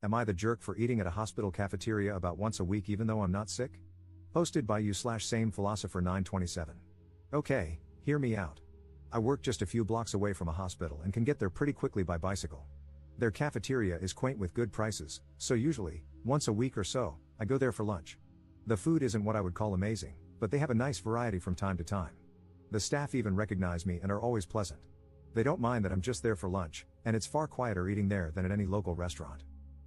Am I the jerk for eating at a hospital cafeteria about once a week even though I'm not sick? Posted by you/same philosopher 927. Okay, hear me out. I work just a few blocks away from a hospital and can get there pretty quickly by bicycle. Their cafeteria is quaint with good prices, so usually, once a week or so, I go there for lunch. The food isn't what I would call amazing, but they have a nice variety from time to time. The staff even recognize me and are always pleasant. They don't mind that I'm just there for lunch, and it's far quieter eating there than at any local restaurant.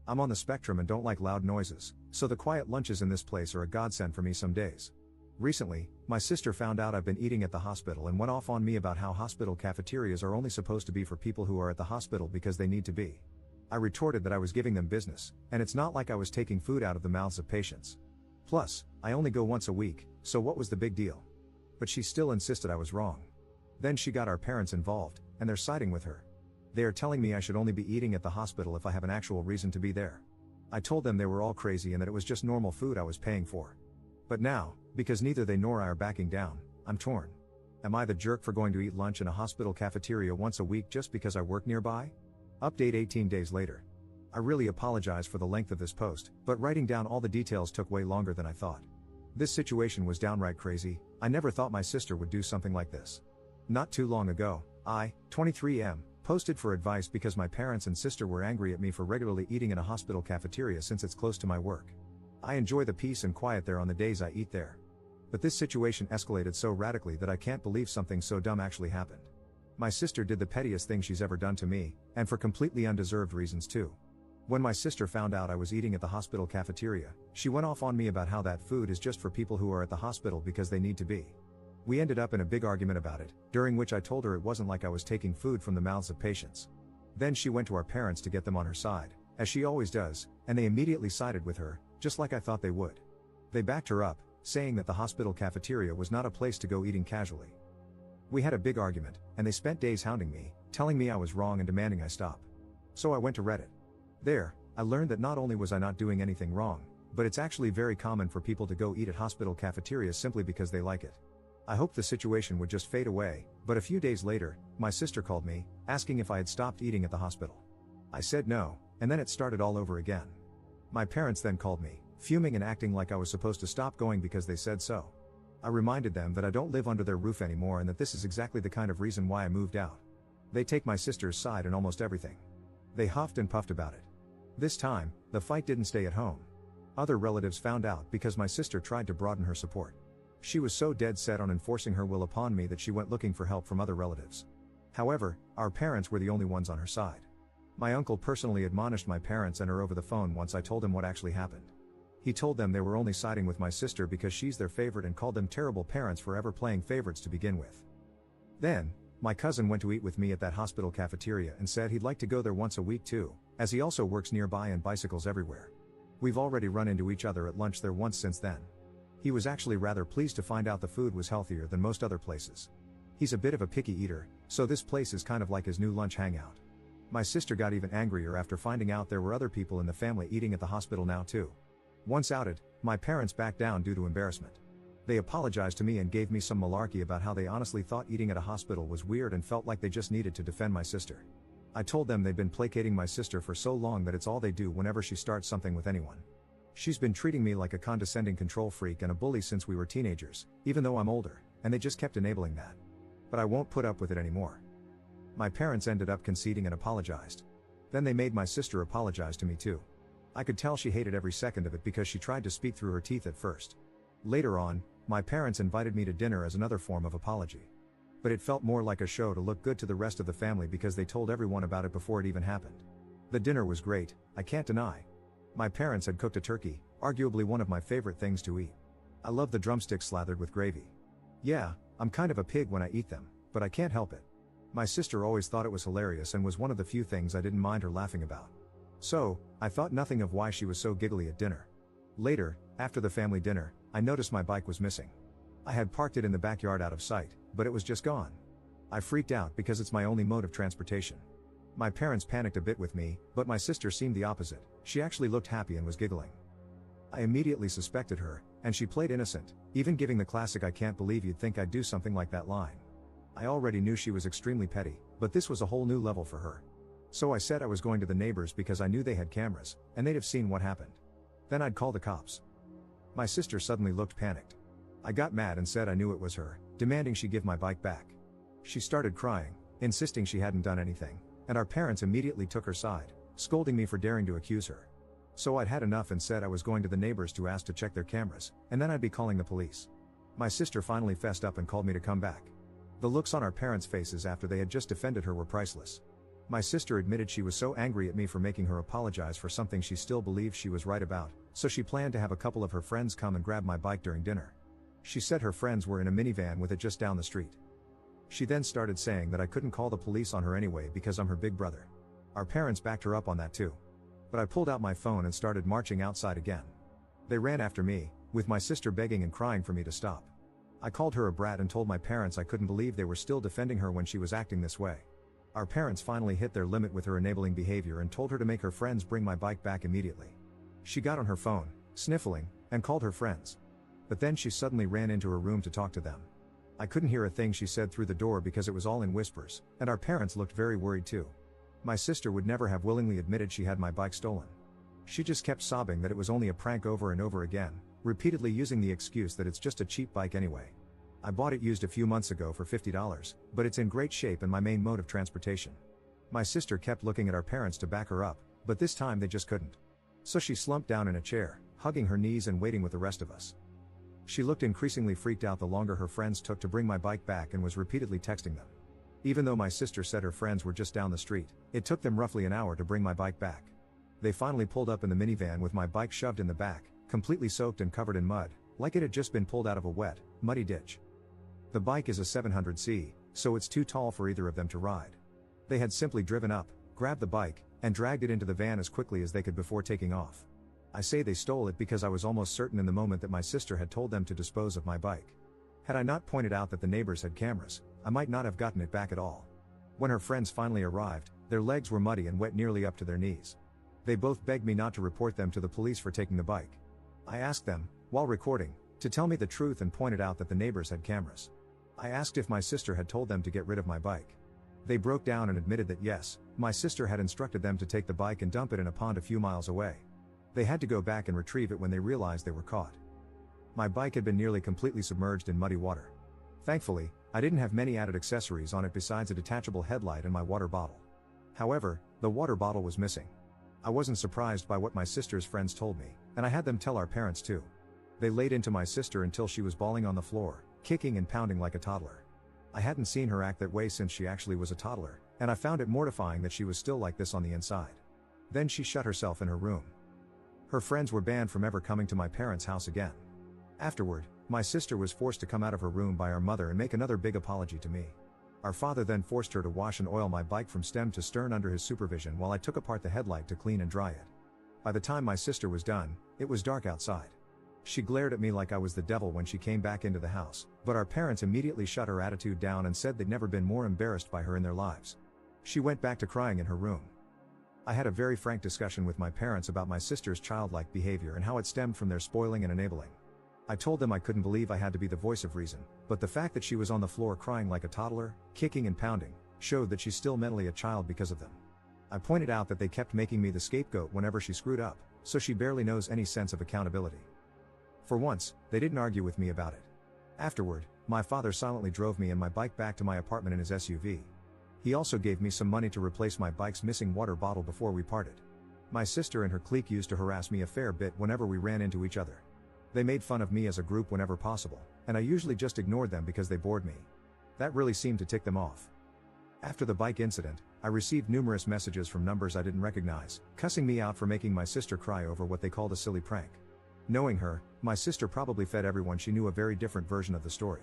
I'm on the spectrum and don't like loud noises, so the quiet lunches in this place are a godsend for me some days. Recently, my sister found out I've been eating at the hospital and went off on me about how hospital cafeterias are only supposed to be for people who are at the hospital because they need to be. I retorted that I was giving them business, and it's not like I was taking food out of the mouths of patients. Plus, I only go once a week, so what was the big deal? But she still insisted I was wrong. Then she got our parents involved, and they're siding with her. They are telling me I should only be eating at the hospital if I have an actual reason to be there. I told them they were all crazy and that it was just normal food I was paying for. But now, because neither they nor I are backing down, I'm torn. Am I the jerk for going to eat lunch in a hospital cafeteria once a week just because I work nearby? Update 18 days later. I really apologize for the length of this post, but writing down all the details took way longer than I thought. This situation was downright crazy. I never thought my sister would do something like this. Not too long ago, I, 23M, posted for advice because my parents and sister were angry at me for regularly eating in a hospital cafeteria since it's close to my work. I enjoy the peace and quiet there on the days I eat there. But this situation escalated so radically that I can't believe something so dumb actually happened. My sister did the pettiest thing she's ever done to me, and for completely undeserved reasons too. When my sister found out I was eating at the hospital cafeteria, she went off on me about how that food is just for people who are at the hospital because they need to be. We ended up in a big argument about it, during which I told her it wasn't like I was taking food from the mouths of patients. Then she went to our parents to get them on her side, as she always does, and they immediately sided with her, just like I thought they would. They backed her up, saying that the hospital cafeteria was not a place to go eating casually. We had a big argument, and they spent days hounding me, telling me I was wrong and demanding I stop. So I went to Reddit. There, I learned that not only was I not doing anything wrong, but it's actually very common for people to go eat at hospital cafeterias simply because they like it. I hoped the situation would just fade away, but a few days later, my sister called me, asking if I had stopped eating at the hospital. I said no, and then it started all over again. My parents then called me, fuming and acting like I was supposed to stop going because they said so. I reminded them that I don't live under their roof anymore and that this is exactly the kind of reason why I moved out. They take my sister's side in almost everything. They huffed and puffed about it. This time, the fight didn't stay at home. Other relatives found out because my sister tried to broaden her support. She was so dead set on enforcing her will upon me that she went looking for help from other relatives. However, our parents were the only ones on her side. My uncle personally admonished my parents and her over the phone once I told him what actually happened. He told them they were only siding with my sister because she's their favorite and called them terrible parents for ever playing favorites to begin with. Then, my cousin went to eat with me at that hospital cafeteria and said he'd like to go there once a week too, as he also works nearby and bicycles everywhere. We've already run into each other at lunch there once since then. He was actually rather pleased to find out the food was healthier than most other places. He's a bit of a picky eater, so this place is kind of like his new lunch hangout. My sister got even angrier after finding out there were other people in the family eating at the hospital now too. Once outed, my parents backed down due to embarrassment. They apologized to me and gave me some malarkey about how they honestly thought eating at a hospital was weird and felt like they just needed to defend my sister. I told them they'd been placating my sister for so long that it's all they do whenever she starts something with anyone. She's been treating me like a condescending control freak and a bully since we were teenagers, even though I'm older, and they just kept enabling that. But I won't put up with it anymore. My parents ended up conceding and apologized. Then they made my sister apologize to me too. I could tell she hated every second of it because she tried to speak through her teeth at first. Later on, my parents invited me to dinner as another form of apology. But it felt more like a show to look good to the rest of the family because they told everyone about it before it even happened. The dinner was great, I can't deny. My parents had cooked a turkey, arguably one of my favorite things to eat. I love the drumsticks slathered with gravy. Yeah, I'm kind of a pig when I eat them, but I can't help it. My sister always thought it was hilarious and was one of the few things I didn't mind her laughing about. So, I thought nothing of why she was so giggly at dinner. Later, after the family dinner, I noticed my bike was missing. I had parked it in the backyard out of sight, but it was just gone. I freaked out because it's my only mode of transportation. My parents panicked a bit with me, but my sister seemed the opposite. She actually looked happy and was giggling. I immediately suspected her, and she played innocent, even giving the classic "I can't believe you'd think I'd do something like that" line. I already knew she was extremely petty, but this was a whole new level for her. So I said I was going to the neighbors because I knew they had cameras, and they'd have seen what happened. Then I'd call the cops. My sister suddenly looked panicked. I got mad and said I knew it was her, demanding she give my bike back. She started crying, insisting she hadn't done anything, and our parents immediately took her side, scolding me for daring to accuse her. So I'd had enough and said I was going to the neighbors to ask to check their cameras, and then I'd be calling the police. My sister finally fessed up and called me to come back. The looks on our parents' faces after they had just defended her were priceless. My sister admitted she was so angry at me for making her apologize for something she still believed she was right about, so she planned to have a couple of her friends come and grab my bike during dinner. She said her friends were in a minivan with it just down the street. She then started saying that I couldn't call the police on her anyway because I'm her big brother. Our parents backed her up on that too. But I pulled out my phone and started marching outside again. They ran after me, with my sister begging and crying for me to stop. I called her a brat and told my parents I couldn't believe they were still defending her when she was acting this way. Our parents finally hit their limit with her enabling behavior and told her to make her friends bring my bike back immediately. She got on her phone, sniffling, and called her friends. But then she suddenly ran into her room to talk to them. I couldn't hear a thing she said through the door because it was all in whispers, and our parents looked very worried too. My sister would never have willingly admitted she had my bike stolen. She just kept sobbing that it was only a prank over and over again, repeatedly using the excuse that it's just a cheap bike anyway. I bought it used a few months ago for $50, but it's in great shape and my main mode of transportation. My sister kept looking at our parents to back her up, but this time they just couldn't. So she slumped down in a chair, hugging her knees and waiting with the rest of us. She looked increasingly freaked out the longer her friends took to bring my bike back and was repeatedly texting them. Even though my sister said her friends were just down the street, it took them roughly an hour to bring my bike back. They finally pulled up in the minivan with my bike shoved in the back, completely soaked and covered in mud, like it had just been pulled out of a wet, muddy ditch. The bike is a 700C, so it's too tall for either of them to ride. They had simply driven up, grabbed the bike, and dragged it into the van as quickly as they could before taking off. I say they stole it because I was almost certain in the moment that my sister had told them to dispose of my bike. Had I not pointed out that the neighbors had cameras, I might not have gotten it back at all. When her friends finally arrived, their legs were muddy and wet nearly up to their knees. They both begged me not to report them to the police for taking the bike. I asked them, while recording, to tell me the truth and pointed out that the neighbors had cameras. I asked if my sister had told them to get rid of my bike. They broke down and admitted that yes, my sister had instructed them to take the bike and dump it in a pond a few miles away. They had to go back and retrieve it when they realized they were caught. My bike had been nearly completely submerged in muddy water. Thankfully, I didn't have many added accessories on it besides a detachable headlight and my water bottle. However, the water bottle was missing. I wasn't surprised by what my sister's friends told me, and I had them tell our parents too. They laid into my sister until she was bawling on the floor, kicking and pounding like a toddler. I hadn't seen her act that way since she actually was a toddler, and I found it mortifying that she was still like this on the inside. Then she shut herself in her room. Her friends were banned from ever coming to my parents' house again. Afterward, my sister was forced to come out of her room by our mother and make another big apology to me. Our father then forced her to wash and oil my bike from stem to stern under his supervision while I took apart the headlight to clean and dry it. By the time my sister was done, it was dark outside. She glared at me like I was the devil when she came back into the house, but our parents immediately shut her attitude down and said they'd never been more embarrassed by her in their lives. She went back to crying in her room. I had a very frank discussion with my parents about my sister's childlike behavior and how it stemmed from their spoiling and enabling. I told them I couldn't believe I had to be the voice of reason, but the fact that she was on the floor crying like a toddler, kicking and pounding, showed that she's still mentally a child because of them. I pointed out that they kept making me the scapegoat whenever she screwed up, so she barely knows any sense of accountability. For once, they didn't argue with me about it. Afterward, my father silently drove me and my bike back to my apartment in his SUV. He also gave me some money to replace my bike's missing water bottle before we parted. My sister and her clique used to harass me a fair bit whenever we ran into each other. They made fun of me as a group whenever possible, and I usually just ignored them because they bored me. That really seemed to tick them off. After the bike incident, I received numerous messages from numbers I didn't recognize, cussing me out for making my sister cry over what they called a silly prank. Knowing her, my sister probably fed everyone she knew a very different version of the story.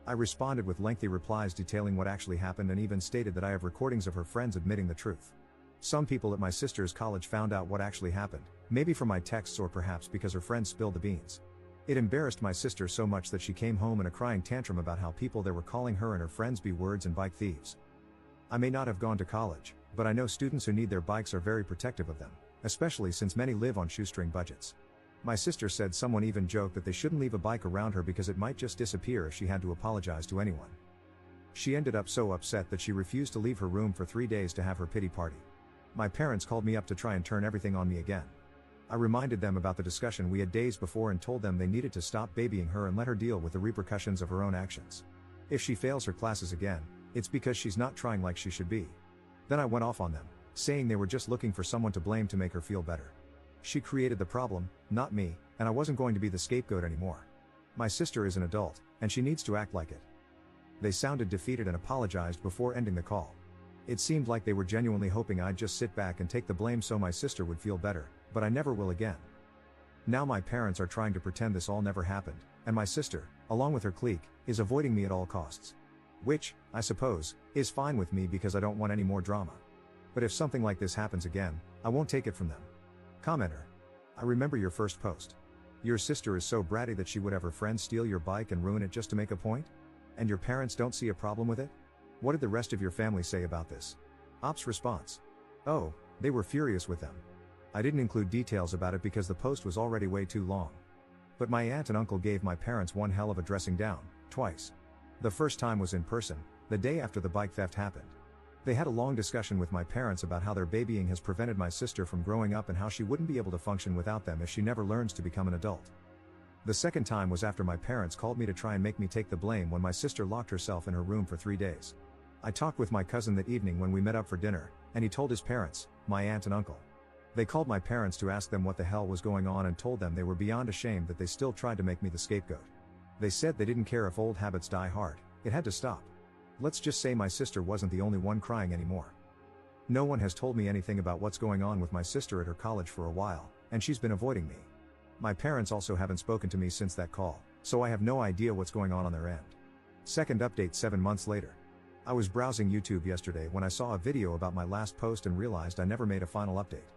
I responded with lengthy replies detailing what actually happened and even stated that I have recordings of her friends admitting the truth. Some people at my sister's college found out what actually happened, maybe from my texts or perhaps because her friends spilled the beans. It embarrassed my sister so much that she came home in a crying tantrum about how people there were calling her and her friends B-words and bike thieves. I may not have gone to college, but I know students who need their bikes are very protective of them, especially since many live on shoestring budgets. My sister said someone even joked that they shouldn't leave a bike around her because it might just disappear if she had to apologize to anyone. She ended up so upset that she refused to leave her room for 3 days to have her pity party. My parents called me up to try and turn everything on me again. I reminded them about the discussion we had days before and told them they needed to stop babying her and let her deal with the repercussions of her own actions. If she fails her classes again, it's because she's not trying like she should be. Then I went off on them, saying they were just looking for someone to blame to make her feel better. She created the problem, not me, and I wasn't going to be the scapegoat anymore. My sister is an adult, and she needs to act like it. They sounded defeated and apologized before ending the call. It seemed like they were genuinely hoping I'd just sit back and take the blame so my sister would feel better, but I never will again. Now my parents are trying to pretend this all never happened, and my sister, along with her clique, is avoiding me at all costs. Which, I suppose, is fine with me because I don't want any more drama. But if something like this happens again, I won't take it from them. Commenter. I remember your first post. Your sister is so bratty that she would have her friends steal your bike and ruin it just to make a point? And your parents don't see a problem with it? What did the rest of your family say about this? Ops response. Oh, they were furious with them. I didn't include details about it because the post was already way too long. But my aunt and uncle gave my parents one hell of a dressing down, twice. The first time was in person, the day after the bike theft happened. They had a long discussion with my parents about how their babying has prevented my sister from growing up and how she wouldn't be able to function without them if she never learns to become an adult. The second time was after my parents called me to try and make me take the blame when my sister locked herself in her room for 3 days. I talked with my cousin that evening when we met up for dinner, and he told his parents, my aunt and uncle. They called my parents to ask them what the hell was going on and told them they were beyond ashamed that they still tried to make me the scapegoat. They said they didn't care if old habits die hard, it had to stop. Let's just say my sister wasn't the only one crying anymore. No one has told me anything about what's going on with my sister at her college for a while, and she's been avoiding me. My parents also haven't spoken to me since that call, so I have no idea what's going on their end. Second update 7 months later. I was browsing YouTube yesterday when I saw a video about my last post and realized I never made a final update.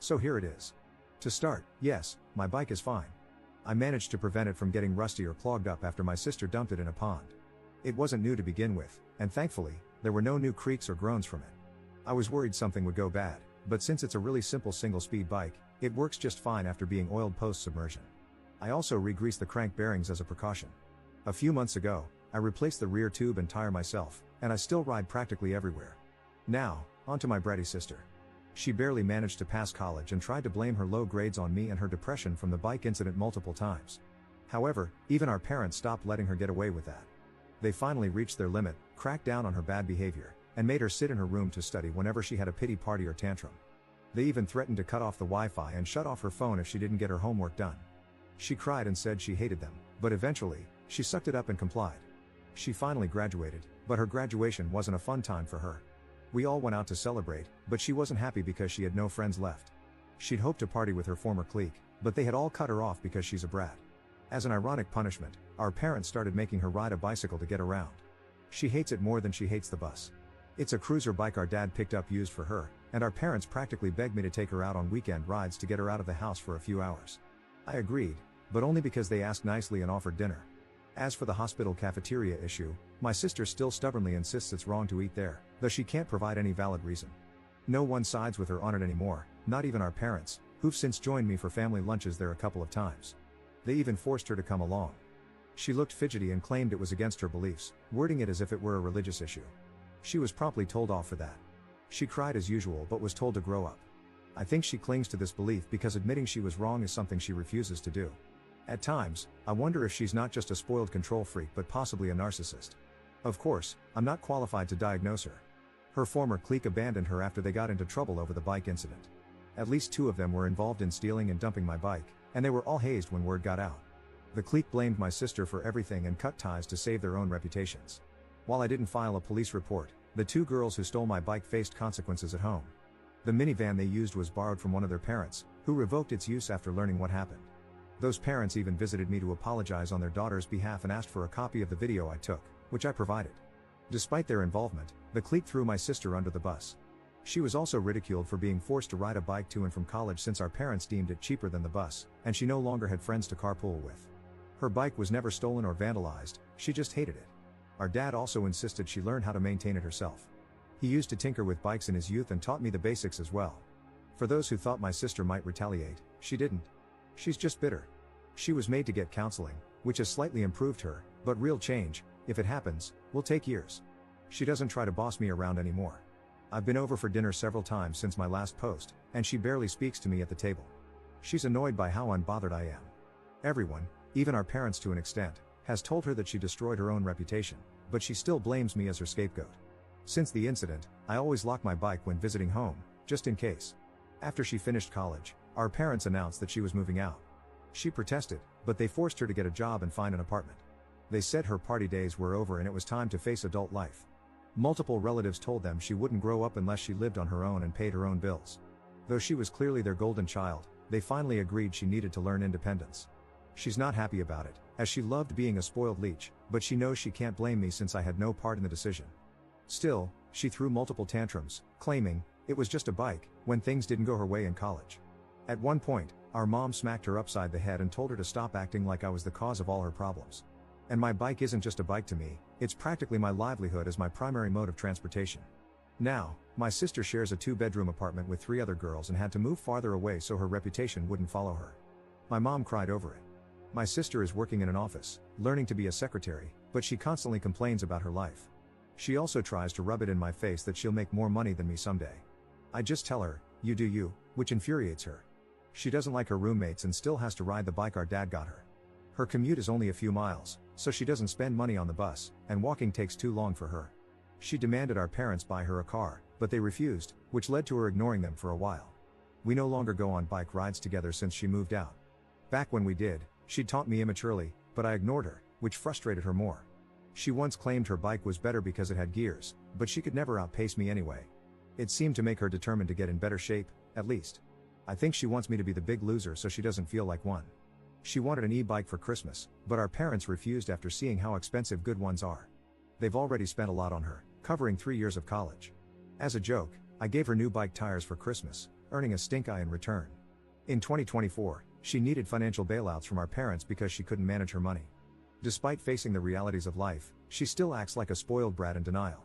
So here it is. To start, yes, my bike is fine. I managed to prevent it from getting rusty or clogged up after my sister dumped it in a pond. It wasn't new to begin with, and thankfully, there were no new creaks or groans from it. I was worried something would go bad, but since it's a really simple single-speed bike, it works just fine after being oiled post-submersion. I also re-greased the crank bearings as a precaution. A few months ago, I replaced the rear tube and tire myself, and I still ride practically everywhere. Now, on to my bratty sister. She barely managed to pass college and tried to blame her low grades on me and her depression from the bike incident multiple times. However, even our parents stopped letting her get away with that. They finally reached their limit, cracked down on her bad behavior, and made her sit in her room to study whenever she had a pity party or tantrum. They even threatened to cut off the Wi-Fi and shut off her phone if she didn't get her homework done. She cried and said she hated them, but eventually, she sucked it up and complied. She finally graduated, but her graduation wasn't a fun time for her. We all went out to celebrate, but she wasn't happy because she had no friends left. She'd hoped to party with her former clique, but they had all cut her off because she's a brat. As an ironic punishment, our parents started making her ride a bicycle to get around. She hates it more than she hates the bus. It's a cruiser bike our dad picked up used for her, and our parents practically begged me to take her out on weekend rides to get her out of the house for a few hours. I agreed, but only because they asked nicely and offered dinner. As for the hospital cafeteria issue, my sister still stubbornly insists it's wrong to eat there, though she can't provide any valid reason. No one sides with her on it anymore, not even our parents, who've since joined me for family lunches there a couple of times. They even forced her to come along. She looked fidgety and claimed it was against her beliefs, wording it as if it were a religious issue. She was promptly told off for that. She cried as usual but was told to grow up. I think she clings to this belief because admitting she was wrong is something she refuses to do. At times, I wonder if she's not just a spoiled control freak but possibly a narcissist. Of course, I'm not qualified to diagnose her. Her former clique abandoned her after they got into trouble over the bike incident. At least 2 of them were involved in stealing and dumping my bike, and they were all hazed when word got out. The clique blamed my sister for everything and cut ties to save their own reputations. While I didn't file a police report, the 2 girls who stole my bike faced consequences at home. The minivan they used was borrowed from one of their parents, who revoked its use after learning what happened. Those parents even visited me to apologize on their daughter's behalf and asked for a copy of the video I took, which I provided. Despite their involvement, the clique threw my sister under the bus. She was also ridiculed for being forced to ride a bike to and from college since our parents deemed it cheaper than the bus, and she no longer had friends to carpool with. Her bike was never stolen or vandalized, she just hated it. Our dad also insisted she learn how to maintain it herself. He used to tinker with bikes in his youth and taught me the basics as well. For those who thought my sister might retaliate, she didn't. She's just bitter. She was made to get counseling, which has slightly improved her, but real change, if it happens, will take years. She doesn't try to boss me around anymore. I've been over for dinner several times since my last post, and she barely speaks to me at the table. She's annoyed by how unbothered I am. Everyone, even our parents to an extent, has told her that she destroyed her own reputation, but she still blames me as her scapegoat. Since the incident, I always lock my bike when visiting home, just in case. After she finished college, our parents announced that she was moving out. She protested, but they forced her to get a job and find an apartment. They said her party days were over and it was time to face adult life. Multiple relatives told them she wouldn't grow up unless she lived on her own and paid her own bills. Though she was clearly their golden child, they finally agreed she needed to learn independence. She's not happy about it, as she loved being a spoiled leech, but she knows she can't blame me since I had no part in the decision. Still, she threw multiple tantrums, claiming it was just a bike, when things didn't go her way in college. At one point, our mom smacked her upside the head and told her to stop acting like I was the cause of all her problems. And my bike isn't just a bike to me, it's practically my livelihood as my primary mode of transportation. Now, my sister shares a 2-bedroom apartment with 3 other girls and had to move farther away so her reputation wouldn't follow her. My mom cried over it. My sister is working in an office, learning to be a secretary, but she constantly complains about her life. She also tries to rub it in my face that she'll make more money than me someday. I just tell her, you do you, which infuriates her. She doesn't like her roommates and still has to ride the bike our dad got her. Her commute is only a few miles, so she doesn't spend money on the bus, and walking takes too long for her. She demanded our parents buy her a car, but they refused, which led to her ignoring them for a while. We no longer go on bike rides together since she moved out. Back when we did, she'd taunt me immaturely, but I ignored her, which frustrated her more. She once claimed her bike was better because it had gears, but she could never outpace me anyway. It seemed to make her determined to get in better shape, at least. I think she wants me to be the big loser so she doesn't feel like one. She wanted an e-bike for Christmas, but our parents refused after seeing how expensive good ones are. They've already spent a lot on her, covering 3 years of college. As a joke, I gave her new bike tires for Christmas, earning a stink eye in return. In 2024, she needed financial bailouts from our parents because she couldn't manage her money. Despite facing the realities of life, she still acts like a spoiled brat in denial.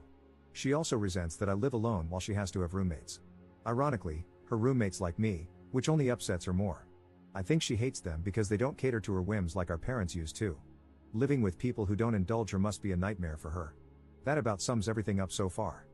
She also resents that I live alone while she has to have roommates. Ironically, her roommates like me, which only upsets her more. I think she hates them because they don't cater to her whims like our parents used to. Living with people who don't indulge her must be a nightmare for her. That about sums everything up so far.